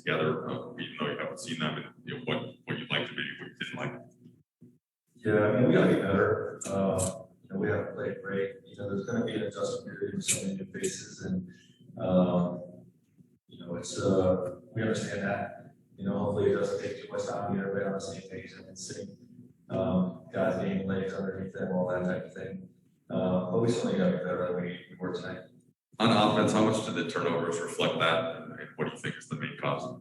together, even though you haven't seen them, and what you liked, maybe what you didn't like. Yeah, I mean, we gotta be better. We haven't played great. There's going to be an adjustment period with so many new faces, and it's we understand that. Hopefully it doesn't take too much time to get everybody on the same page and sync. Guys getting legs underneath them, all that type of thing. But we certainly got to be better than we were tonight. On offense, how much do the turnovers reflect that, and what do you think is the main cause?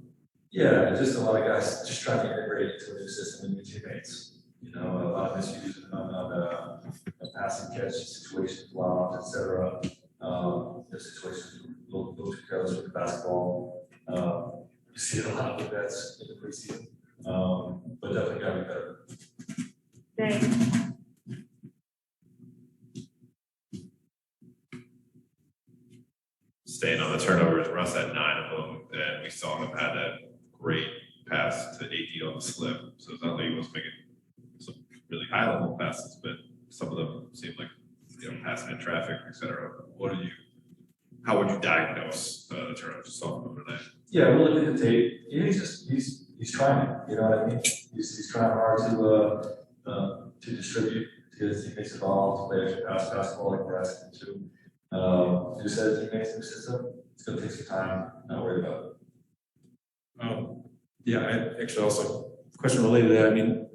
Yeah, just a lot of guys just trying to integrate into a new system and new teammates. A lot of misuse on passing catch situations, blocks, etc. Situations a little too careless with the basketball. You see it a lot with vets in the preseason, but definitely got to be better. Thanks. Staying on the turnovers, Russ had 9 of them, and we saw him had that great pass to AD on the slip. So it's not like he was making some really high level passes, but some of them seemed like passing in traffic, etc. How would you diagnose the turnovers you saw from him tonight? Yeah, we're looking at the tape. Yeah, he's trying. You know what I mean? He's trying hard to distribute, to get his teammates involved, to play extra basketball like we're asking him to. You said teammates in the system. It's going to take some time. Not worried about it. Yeah, I actually also question related to that. I mean,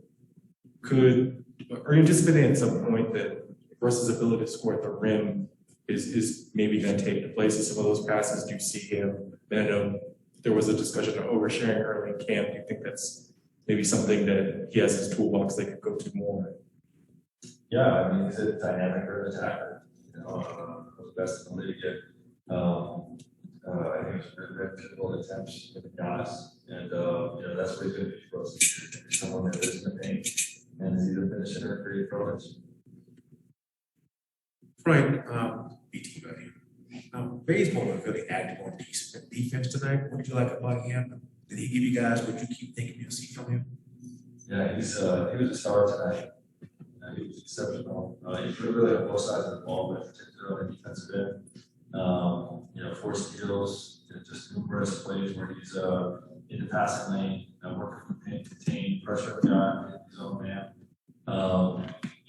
are you anticipating at some point that Russ's ability to score at the rim is maybe going to take the place of some of those passes? Do you see him? I know there was a discussion of oversharing early in camp. Do you think that's maybe something that he has his toolbox they could go to more? Yeah, I mean, he's a dynamic attacker. The best in the league. I think it's very difficult attempts with the guys, and that's what he's going to be for us. Someone that is in the paint and is either finishing or creating throws. Frank, BT buddy. Baseball was really active on defense tonight. What did you like about him? Did he give you guys what you keep thinking you'll see from him? Yeah, he was a star tonight. He was exceptional. He put really on both sides of the ball, but particularly on the defensive end. 4 steals, just numerous plays where he's in the passing lane, working from paint, contain, pressure the guy, his own man.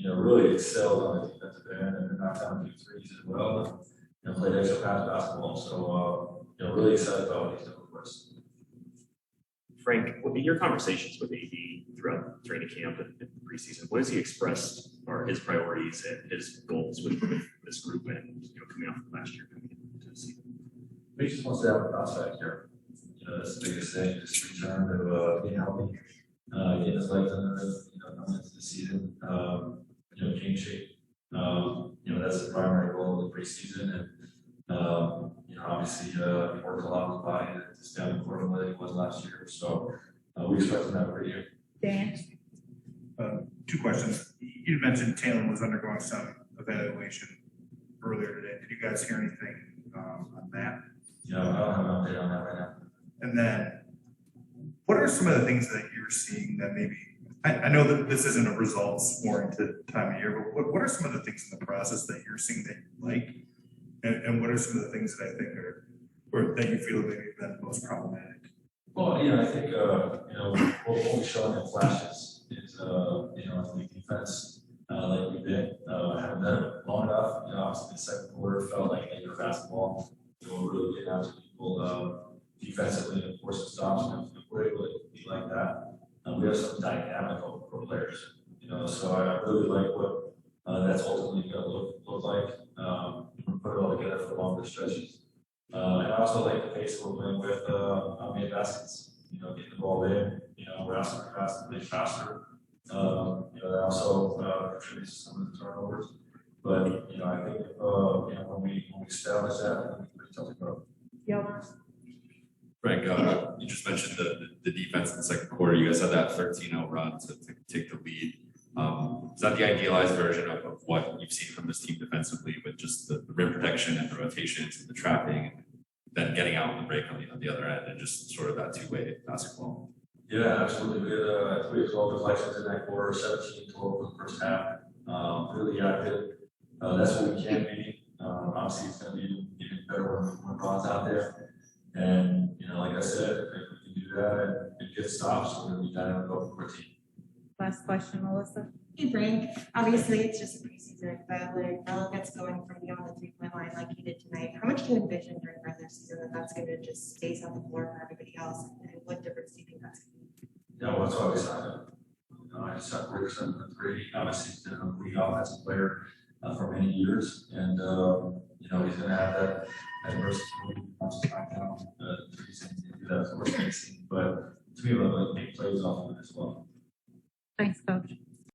Really excelled on the defensive end and knocked down a few threes as well. And played extra pass basketball. So really excited about what he's doing for us. Frank, in your conversations with AD throughout training camp and preseason, what has he expressed are his priorities and his goals with this group and coming off of last year coming into the season? He just wants to have a prospect here. That's the biggest thing, just return to being healthy, getting his legs under coming into the season, game shape. That's the primary goal of the preseason, and obviously he worked a lot with his body. It's down the court than it was last year, so we expect him to have a great year. Dan? 2 questions. You mentioned Taylor was undergoing some evaluation earlier today. Did you guys hear anything on that? I don't have an update on that right now. And then, what are some of the things that you're seeing that maybe, I know that this isn't a results-oriented time of year, but what are some of the things in the process that you're seeing that you like? And what are some of the things that I think or that you feel maybe have been most problematic? Well, I think, what we showing in flashes is, the defense, like we've been, haven't done it long enough. Obviously the second quarter felt like Laker basketball. We're really getting out to people defensively and forcing stops. And we're able to be like that. We have some dynamic pro players, so I really like what that's ultimately going to look like. Put it all together for longer stretches. And I also like the pace we're playing with made baskets. Getting the ball in, we're asking for fast to play faster. That also contributes to some of the turnovers. But I think when we establish that, it's pretty tough to go. Yeah. Frank, you just mentioned the defense in the second quarter. You guys had that 13-0 run to take the lead. Is that the idealized version of what you've seen from this team defensively, with just the rim protection and the rotations and the trapping, and then getting out on the break on the other end, and just sort of that two-way basketball? Yeah, absolutely. We had 12 deflections in that quarter, 17 total in the first half. Really active. That's what we can be. Obviously, it's going to be even better when Ron's out there. And like I said, if we can do that and get stops, we're gonna be down and go for 14. Last question, Melissa. Hey Frank, obviously it's just preseason, but when Bella gets going from beyond the 3-point line like he did tonight, how much do you envision during regular season that that's going to just space out the floor for everybody else? And what difference do you think that's going to be? Yeah, well, that's why we signed him. I just have worked on the 3, obviously, he's been a lead offensive player for many years, and he's gonna have that versatility, right now, the reason to do that, of course, makes him, but to be able to make plays off of it as well.